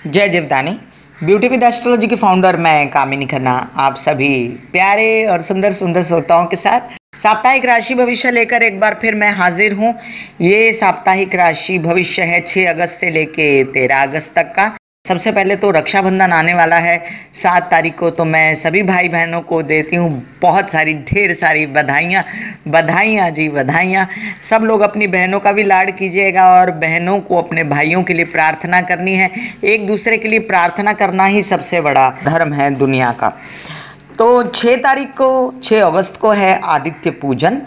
जय Jivdani. Beauty with astrology की founder मैं कामिनी खन्ना आप सभी प्यारे और सुंदर सुंदर श्रोताओं के साथ साप्ताहिक राशि भविष्य लेकर एक बार फिर मैं हाजिर हूँ। ये साप्ताहिक राशि भविष्य है 6 अगस्त से लेके 13 अगस्त तक का। सबसे पहले तो रक्षाबंधन आने वाला है 7 तारीख को, तो मैं सभी भाई बहनों को देती हूँ बहुत सारी ढेर सारी बधाइयाँ। बधाइयाँ जी बधाइयाँ। सब लोग अपनी बहनों का भी लाड कीजिएगा और बहनों को अपने भाइयों के लिए प्रार्थना करनी है। एक दूसरे के लिए प्रार्थना करना ही सबसे बड़ा धर्म है दुनिया का। तो 6 तारीख को 6 अगस्त को है आदित्य पूजन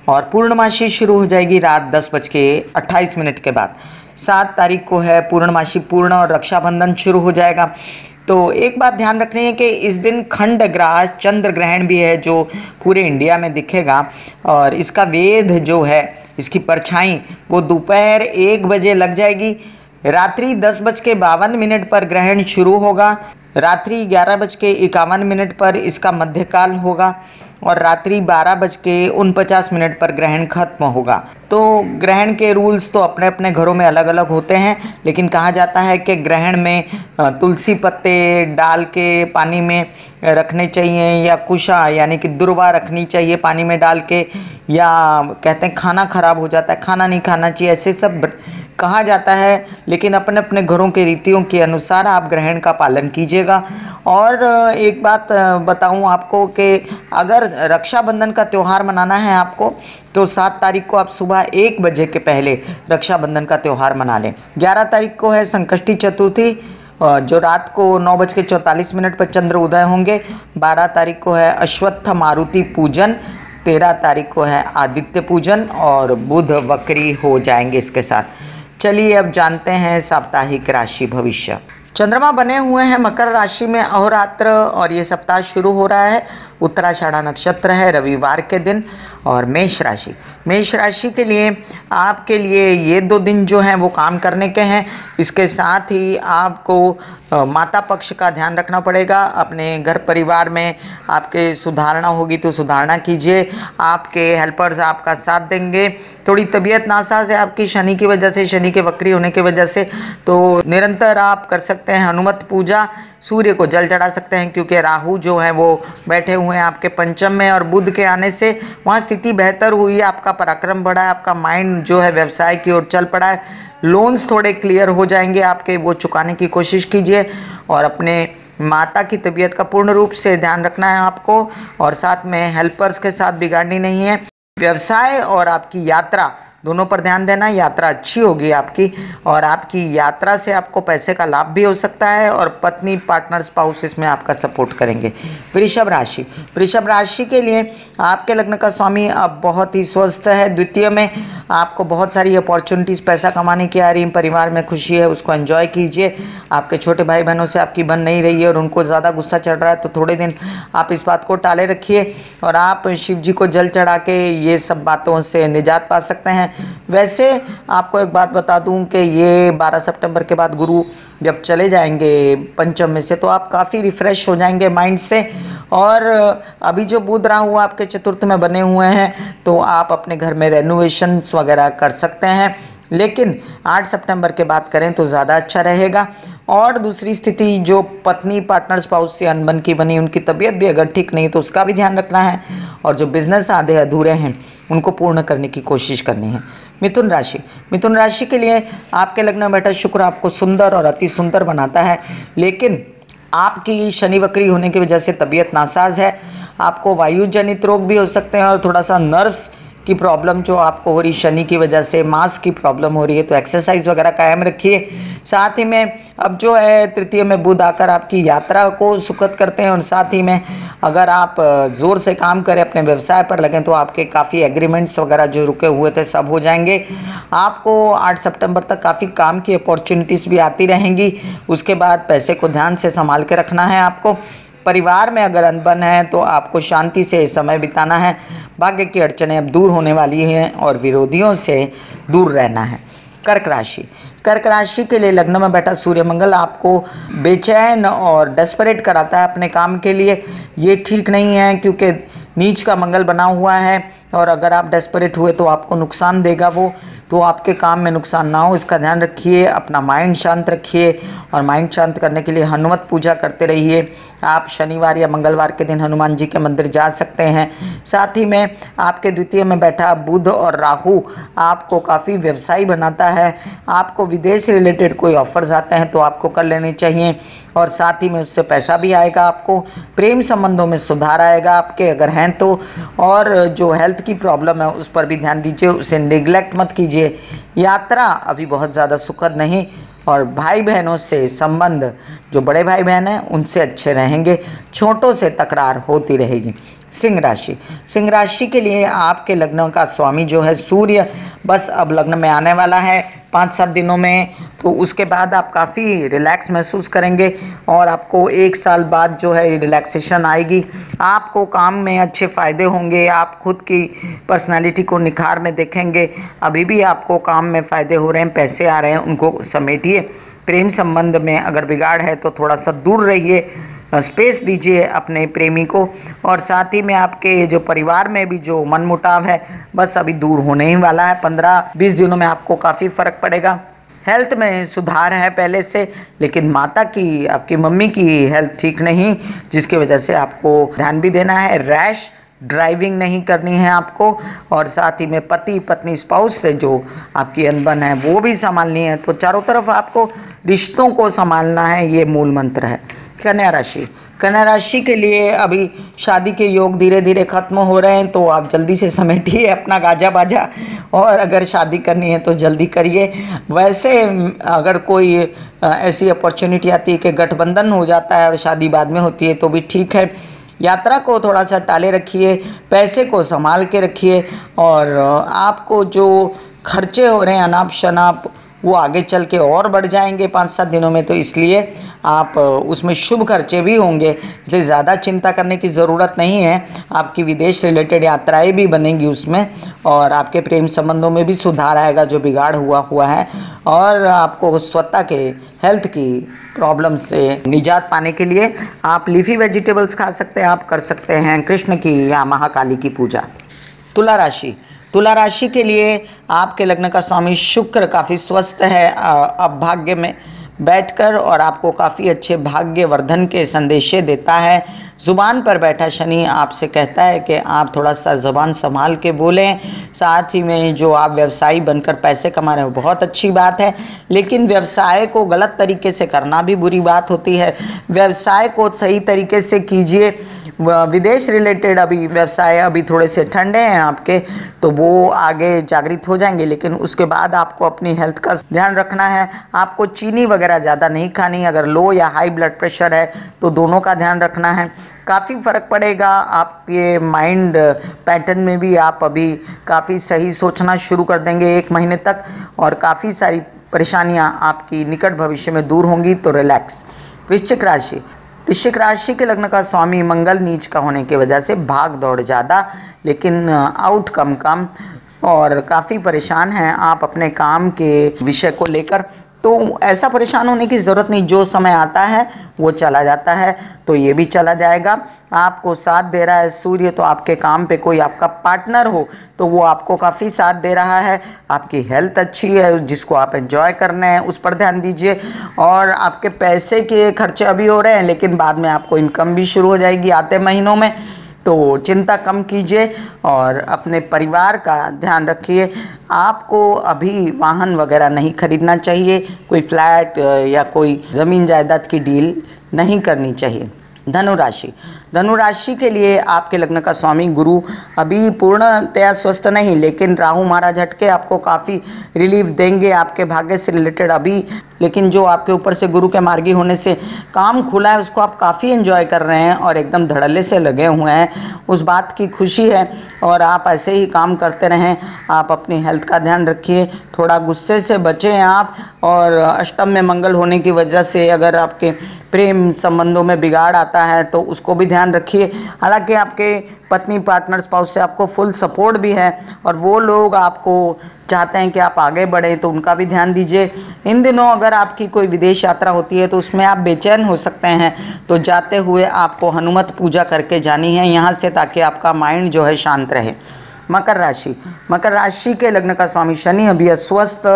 और पूर्णमासी शुरू हो जाएगी रात 10:28 के बाद। 7 तारीख को है पूर्णमासी पूर्ण और रक्षाबंधन शुरू हो जाएगा। तो एक बात ध्यान रखनी है कि इस दिन खंड ग्रास चंद्र ग्रहण भी है जो पूरे इंडिया में दिखेगा और इसका वेध जो है इसकी परछाई वो दोपहर 1 बजे लग जाएगी। रात्रि 10:52 पर ग्रहण शुरू होगा। रात्रि 11:51 पर इसका मध्यकाल होगा और रात्रि 12:49 पर ग्रहण खत्म होगा। तो ग्रहण के रूल्स तो अपने अपने घरों में अलग अलग होते हैं, लेकिन कहा जाता है कि ग्रहण में तुलसी पत्ते डाल के पानी में रखने चाहिए या कुशा यानी कि दुर्वा रखनी चाहिए पानी में डाल के, या कहते हैं खाना खराब हो जाता है, खाना नहीं खाना चाहिए, ऐसे सब कहा जाता है। लेकिन अपने अपने घरों के रीतियों के अनुसार आप ग्रहण का पालन कीजिएगा। और एक बात बताऊं आपको कि अगर रक्षाबंधन का त्यौहार मनाना है आपको तो 7 तारीख को आप सुबह 1 बजे के पहले रक्षाबंधन का त्यौहार मना लें। 11 तारीख को है संकष्टी चतुर्थी जो रात को 9:44 पर चंद्र उदय होंगे। 12 तारीख को है अश्वत्थ मारुति पूजन। 13 तारीख को है आदित्य पूजन और बुध वक्री हो जाएंगे इसके साथ। चलिए अब जानते हैं साप्ताहिक राशि भविष्य। चंद्रमा बने हुए हैं मकर राशि में अहोरात्र और ये सप्ताह शुरू हो रहा है। उत्तराषाढ़ा नक्षत्र है रविवार के दिन। और मेष राशि के लिए आपके लिए ये 2 दिन जो हैं वो काम करने के हैं। इसके साथ ही आपको माता पक्ष का ध्यान रखना पड़ेगा। अपने घर परिवार में आपके सुधारणा होगी तो सुधारणा कीजिए। आपके हेल्पर्स आपका साथ देंगे। थोड़ी तबीयत नासाज है आपकी शनि की वजह से, शनि के वक्री होने की वजह से, तो निरंतर आप कर सकते हैं हनुमत पूजा। सूर्य को जल चढ़ा सकते हैं क्योंकि राहु जो है वो बैठे हुए हैं आपके पंचम में और बुध के आने से वहाँ स्थिति बेहतर हुई है। आपका पराक्रम बढ़ा है, आपका माइंड जो है व्यवसाय की ओर चल पड़ा है। लोन्स थोड़े क्लियर हो जाएंगे आपके, वो चुकाने की कोशिश कीजिए। और अपने माता की तबीयत का पूर्ण रूप से ध्यान रखना है आपको और साथ में हेल्पर्स के साथ बिगाड़नी नहीं है। व्यवसाय और आपकी यात्रा दोनों पर ध्यान देना। यात्रा अच्छी होगी आपकी और आपकी यात्रा से आपको पैसे का लाभ भी हो सकता है और पत्नी पार्टनर स्पाउस इसमें आपका सपोर्ट करेंगे। वृषभ राशि के लिए आपके लग्न का स्वामी अब बहुत ही स्वस्थ है। द्वितीय में आपको बहुत सारी अपॉर्चुनिटीज़ पैसा कमाने की आ रही, परिवार में खुशी है उसको एंजॉय कीजिए। आपके छोटे भाई बहनों से आपकी बन नहीं रही है और उनको ज़्यादा गुस्सा चढ़ रहा है तो थोड़े दिन आप इस बात को टाले रखिए और आप शिव जी को जल चढ़ा के ये सब बातों से निजात पा सकते हैं। वैसे आपको एक बात बता दूं कि ये 12 सितंबर के बाद गुरु जब चले जाएंगे पंचम में से तो आप काफ़ी रिफ्रेश हो जाएंगे माइंड से। और अभी जो बुध राहु आपके चतुर्थ में बने हुए हैं तो आप अपने घर में रेनोवेशंस वगैरह कर सकते हैं, लेकिन 8 सितंबर के बाद करें तो ज़्यादा अच्छा रहेगा। और दूसरी स्थिति जो पत्नी पार्टनर स्पाउस से अनबन की बनी उनकी तबीयत भी अगर ठीक नहीं तो उसका भी ध्यान रखना है और जो बिजनेस आधे अधूरे हैं उनको पूर्ण करने की कोशिश करनी है। मिथुन राशि के लिए आपके लग्न में बैठा शुक्र आपको सुंदर और अति सुंदर बनाता है, लेकिन आपकी शनि वक्री होने की वजह से तबीयत नासाज है। आपको वायु जनित रोग भी हो सकते हैं और थोड़ा सा नर्व्स की प्रॉब्लम जो आपको हो रही शनि की वजह से, मांस की प्रॉब्लम हो रही है, तो एक्सरसाइज वगैरह कायम रखिए। साथ ही में अब जो है तृतीय में बुध आकर आपकी यात्रा को सुखद करते हैं और साथ ही में अगर आप जोर से काम करें अपने व्यवसाय पर लगें तो आपके काफ़ी एग्रीमेंट्स वगैरह जो रुके हुए थे सब हो जाएंगे। आपको 8 सितंबर तक काफ़ी काम की अपॉर्चुनिटीज़ भी आती रहेंगी। उसके बाद पैसे को ध्यान से संभाल के रखना है आपको। परिवार में अगर अनबन है तो आपको शांति से समय बिताना है। भाग्य की अड़चनें अब दूर होने वाली हैं और विरोधियों से दूर रहना है। कर्क राशि के लिए लग्न में बैठा सूर्य मंगल आपको बेचैन और डेस्परेट कराता है अपने काम के लिए। ये ठीक नहीं है क्योंकि नीच का मंगल बना हुआ है और अगर आप डेस्परेट हुए तो आपको नुकसान देगा वो। तो आपके काम में नुकसान ना हो, इसका ध्यान रखिए। अपना माइंड शांत रखिए और माइंड शांत करने के लिए हनुमत पूजा करते रहिए। आप शनिवार या मंगलवार के दिन हनुमान जी के मंदिर जा सकते हैं। साथ ही में आपके द्वितीय में बैठा बुध और राहु आपको काफ़ी व्यवसायी बनाता है। आपको विदेश से रिलेटेड कोई ऑफर्स आते हैं तो आपको कर लेने चाहिए और साथ ही में उससे पैसा भी आएगा। आपको प्रेम संबंधों में सुधार आएगा आपके अगर हैं तो। और जो हेल्थ की प्रॉब्लम है उस पर भी ध्यान दीजिए, उसे निगलेक्ट मत कीजिए। यात्रा अभी बहुत ज़्यादा सुखद नहीं और भाई बहनों से संबंध, जो बड़े भाई बहन हैं उनसे अच्छे रहेंगे, छोटों से तकरार होती रहेगी। सिंह राशि, सिंह राशि के लिए आपके लग्न का स्वामी जो है सूर्य बस अब लग्न में आने वाला है 5-7 दिनों में, तो उसके बाद आप काफ़ी रिलैक्स महसूस करेंगे और आपको 1 साल बाद जो है रिलैक्सेशन आएगी। आपको काम में अच्छे फ़ायदे होंगे, आप खुद की पर्सनालिटी को निखार में देखेंगे। अभी भी आपको काम में फ़ायदे हो रहे हैं, पैसे आ रहे हैं, उनको समेटिए। प्रेम संबंध में अगर बिगाड़ है तो थोड़ा सा दूर रहिए, स्पेस दीजिए अपने प्रेमी को। और साथ ही में आपके जो परिवार में भी जो मनमुटाव है बस अभी दूर होने ही वाला है। 15-20 दिनों में आपको काफ़ी फर्क पड़ेगा। हेल्थ में सुधार है पहले से, लेकिन माता की, आपकी मम्मी की हेल्थ ठीक नहीं, जिसकी वजह से आपको ध्यान भी देना है। रैश ड्राइविंग नहीं करनी है आपको और साथ ही में पति पत्नी स्पाउस से जो आपकी अनबन है वो भी संभालनी है। तो चारों तरफ आपको रिश्तों को संभालना है, ये मूल मंत्र है। कन्या राशि, कन्या राशि के लिए अभी शादी के योग धीरे धीरे खत्म हो रहे हैं, तो आप जल्दी से समेटिए अपना गाजा बाजा और अगर शादी करनी है तो जल्दी करिए। वैसे अगर कोई ऐसी अपॉर्चुनिटी आती है कि गठबंधन हो जाता है और शादी बाद में होती है तो भी ठीक है। यात्रा को थोड़ा सा टाले रखिए, पैसे को संभाल के रखिए और आपको जो खर्चे हो रहे हैं अनाप शनाप वो आगे चल के और बढ़ जाएंगे 5-7 दिनों में, तो इसलिए आप उसमें शुभ खर्चे भी होंगे, इसलिए ज़्यादा चिंता करने की ज़रूरत नहीं है। आपकी विदेश रिलेटेड यात्राएं भी बनेंगी उसमें और आपके प्रेम संबंधों में भी सुधार आएगा जो बिगाड़ हुआ है और आपको स्वतः के हेल्थ की प्रॉब्लम से निजात पाने के लिए आप लीफी वेजिटेबल्स खा सकते हैं, आप कर सकते हैं कृष्ण की या महाकाली की पूजा। तुला राशि, तुला राशि के लिए आपके लग्न का स्वामी शुक्र काफ़ी स्वस्थ है अब भाग्य में बैठकर और आपको काफ़ी अच्छे भाग्य वर्धन के संदेशे देता है। ज़ुबान पर बैठा शनि आपसे कहता है कि आप थोड़ा सा ज़ुबान संभाल के बोलें। साथ ही में जो आप व्यवसायी बनकर पैसे कमा रहे हो बहुत अच्छी बात है, लेकिन व्यवसाय को गलत तरीके से करना भी बुरी बात होती है। व्यवसाय को सही तरीके से कीजिए। विदेश रिलेटेड अभी व्यवसाय अभी थोड़े से ठंडे हैं आपके, तो वो आगे जागृत हो जाएंगे, लेकिन उसके बाद आपको अपनी हेल्थ का ध्यान रखना है। आपको चीनी वगैरह ज़्यादा नहीं खानी, अगर लो या हाई ब्लड प्रेशर है तो दोनों का ध्यान रखना है। काफ़ी फ़र्क पड़ेगा आपके माइंड पैटर्न में भी, आप अभी काफ़ी सही सोचना शुरू कर देंगे 1 महीने तक और काफ़ी सारी परेशानियां आपकी निकट भविष्य में दूर होंगी। तो रिलैक्स। वृश्चिक राशि, वृश्चिक राशि के लग्न का स्वामी मंगल नीच का होने की वजह से भाग दौड़ ज़्यादा, लेकिन आउटकम कम और काफ़ी परेशान हैं आप अपने काम के विषय को लेकर। तो ऐसा परेशान होने की ज़रूरत नहीं, जो समय आता है वो चला जाता है, तो ये भी चला जाएगा। आपको साथ दे रहा है सूर्य, तो आपके काम पे कोई आपका पार्टनर हो तो वो आपको काफ़ी साथ दे रहा है। आपकी हेल्थ अच्छी है जिसको आप एंजॉय करने हैं उस पर ध्यान दीजिए और आपके पैसे के खर्चे अभी हो रहे हैं, लेकिन बाद में आपको इनकम भी शुरू हो जाएगी आते महीनों में, तो चिंता कम कीजिए और अपने परिवार का ध्यान रखिए। आपको अभी वाहन वगैरह नहीं खरीदना चाहिए, कोई फ्लैट या कोई ज़मीन जायदाद की डील नहीं करनी चाहिए। धनु राशि, धनु राशि के लिए आपके लग्न का स्वामी गुरु अभी पूर्णतया स्वस्थ नहीं, लेकिन राहु महाराज झटके आपको काफ़ी रिलीफ देंगे आपके भाग्य से रिलेटेड अभी। लेकिन जो आपके ऊपर से गुरु के मार्गी होने से काम खुला है उसको आप काफ़ी एंजॉय कर रहे हैं और एकदम धड़ल्ले से लगे हुए हैं, उस बात की खुशी है और आप ऐसे ही काम करते रहें। आप अपनी हेल्थ का ध्यान रखिए, थोड़ा गुस्से से बचें आप और अष्टम में मंगल होने की वजह से अगर आपके प्रेम संबंधों में बिगाड़ आता है तो उसको भी ध्यान रखिए। हालांकि आपके पत्नी पार्टनर स्पाउस से आपको फुल सपोर्ट भी है और वो लोग आपको चाहते हैं कि आप आगे बढ़ें, तो उनका भी ध्यान दीजिए। इन दिनों अगर आपकी कोई विदेश यात्रा होती है तो उसमें आप बेचैन हो सकते हैं, तो जाते हुए आपको हनुमत पूजा करके जानी है यहाँ से, ताकि आपका माइंड जो है शांत रहे। मकर राशि, मकर राशि के लग्न का स्वामी शनि अभी अस्वस्थ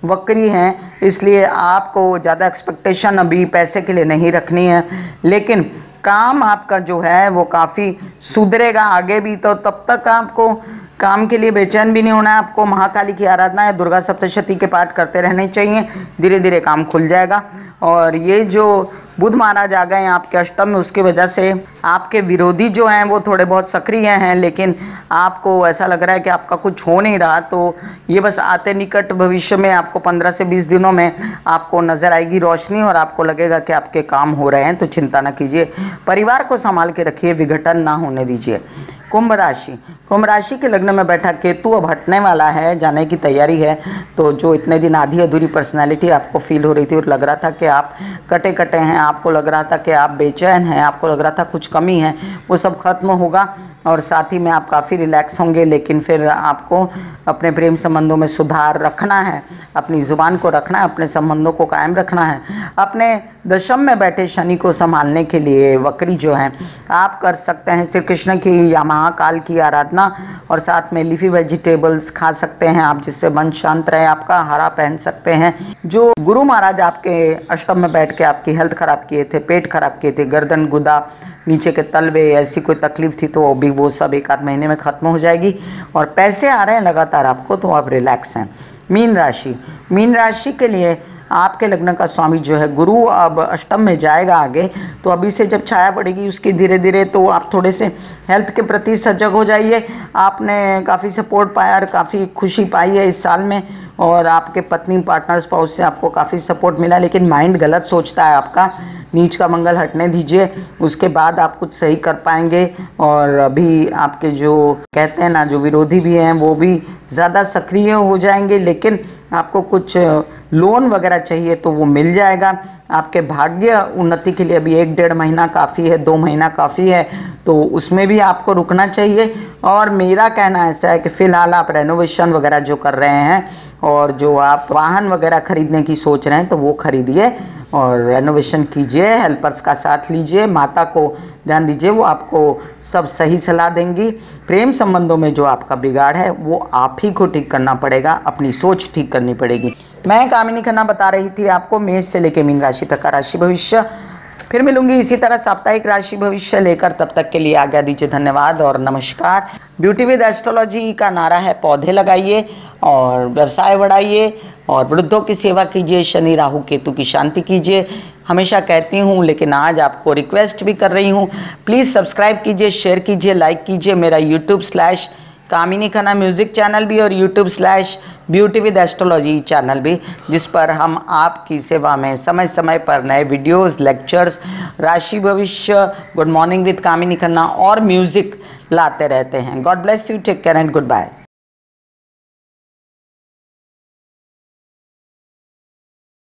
वक्री हैं, इसलिए आपको ज़्यादा एक्सपेक्टेशन अभी पैसे के लिए नहीं रखनी है, लेकिन काम आपका जो है वो काफ़ी सुधरेगा आगे भी। तो तब तक आपको काम के लिए बेचैन भी नहीं होना है, आपको महाकाली की आराधना या दुर्गा सप्तशती के पाठ करते रहने चाहिए, धीरे धीरे काम खुल जाएगा। और ये जो बुध महाराज आ गए हैं आपके अष्टम में, उसकी वजह से आपके विरोधी जो हैं वो थोड़े बहुत सक्रिय हैं, लेकिन आपको ऐसा लग रहा है कि आपका कुछ हो नहीं रहा। तो ये बस आते निकट भविष्य में आपको 15 से 20 दिनों में आपको नजर आएगी रोशनी, और आपको लगेगा कि आपके काम हो रहे हैं। तो चिंता ना कीजिए, परिवार को संभाल के रखिए, विघटन ना होने दीजिए। कुंभ राशि, कुंभ राशि के लग्न में बैठा केतु अब हटने वाला है, जाने की तैयारी है। तो जो इतने दिन आधी अधूरी पर्सनैलिटी आपको फील हो रही थी और लग रहा था कि आप कटे कटे हैं, आपको लग रहा था कि आप बेचैन हैं, आपको लग रहा था कुछ कमी है, वो सब खत्म होगा। और साथ ही में आप काफ़ी रिलैक्स होंगे, लेकिन फिर आपको अपने प्रेम संबंधों में सुधार रखना है, अपनी ज़ुबान को रखना है, अपने संबंधों को कायम रखना है। अपने दशम में बैठे शनि को संभालने के लिए वक्री जो है आप कर सकते हैं श्री कृष्ण की या महाकाल की आराधना, और साथ में लीफी वेजिटेबल्स खा सकते हैं आप, जिससे मन शांत रहे आपका। हरा पहन सकते हैं। जो गुरु महाराज आपके अष्टम में बैठ के आपकी हेल्थ खराब किए थे, पेट खराब किए थे, गर्दन गुदा नीचे के तलवे, ऐसी कोई तकलीफ थी, तो अभी वो सब 1 आध महीने में खत्म हो जाएगी और पैसे आ रहे हैं लगातार आपको, तो आप रिलैक्स हैं। मीन राशि, मीन राशि के लिए आपके लग्न का स्वामी जो है गुरु अब अष्टम में जाएगा आगे, तो अभी से जब छाया पड़ेगी उसकी धीरे धीरे, तो आप थोड़े से हेल्थ के प्रति सजग हो जाइए। आपने काफ़ी सपोर्ट पाया और काफ़ी खुशी पाई है इस साल में, और आपके पत्नी पार्टनर स्पाउस से आपको काफ़ी सपोर्ट मिला, लेकिन माइंड गलत सोचता है आपका। नीच का मंगल हटने दीजिए, उसके बाद आप कुछ सही कर पाएंगे। और अभी आपके जो कहते हैं ना, जो विरोधी भी हैं वो भी ज़्यादा सक्रिय हो जाएंगे, लेकिन आपको कुछ लोन वगैरह चाहिए तो वो मिल जाएगा। आपके भाग्य उन्नति के लिए अभी 1-1.5 महीना काफ़ी है, 2 महीना काफ़ी है, तो उसमें भी आपको रुकना चाहिए। और मेरा कहना ऐसा है कि फ़िलहाल आप रेनोवेशन वगैरह जो कर रहे हैं और जो आप वाहन वगैरह खरीदने की सोच रहे हैं, तो वो खरीदिए और रेनोवेशन कीजिए, हेल्पर्स का साथ लीजिए, माता को ध्यान दीजिए, वो आपको सब सही सलाह देंगी। प्रेम संबंधों में जो आपका बिगाड़ है वो आप ही को ठीक करना पड़ेगा, अपनी सोच ठीक करनी पड़ेगी। मैं कामिनी खन्ना बता रही थी आपको मेष से लेकर मीन राशि तक का राशि भविष्य। फिर मिलूंगी इसी तरह साप्ताहिक राशि भविष्य लेकर, तब तक के लिए आज्ञा दीजिए। धन्यवाद और नमस्कार। ब्यूटी विद एस्ट्रोलॉजी का नारा है पौधे लगाइए और व्यवसाय बढ़ाइए और वृद्धों की सेवा कीजिए, शनि राहु केतु की शांति कीजिए। हमेशा कहती हूँ, लेकिन आज आपको रिक्वेस्ट भी कर रही हूँ, प्लीज़ सब्सक्राइब कीजिए, शेयर कीजिए, लाइक कीजिए मेरा YouTube/कामिनी खन्ना म्यूजिक चैनल भी और YouTube/ब्यूटी विद एस्ट्रोलॉजी चैनल भी, जिस पर हम आपकी सेवा में समय समय पर नए वीडियोस, लेक्चर्स, राशि भविष्य, good morning with Kamini Khanna और म्यूजिक लाते रहते हैं। God bless you, take care and good bye.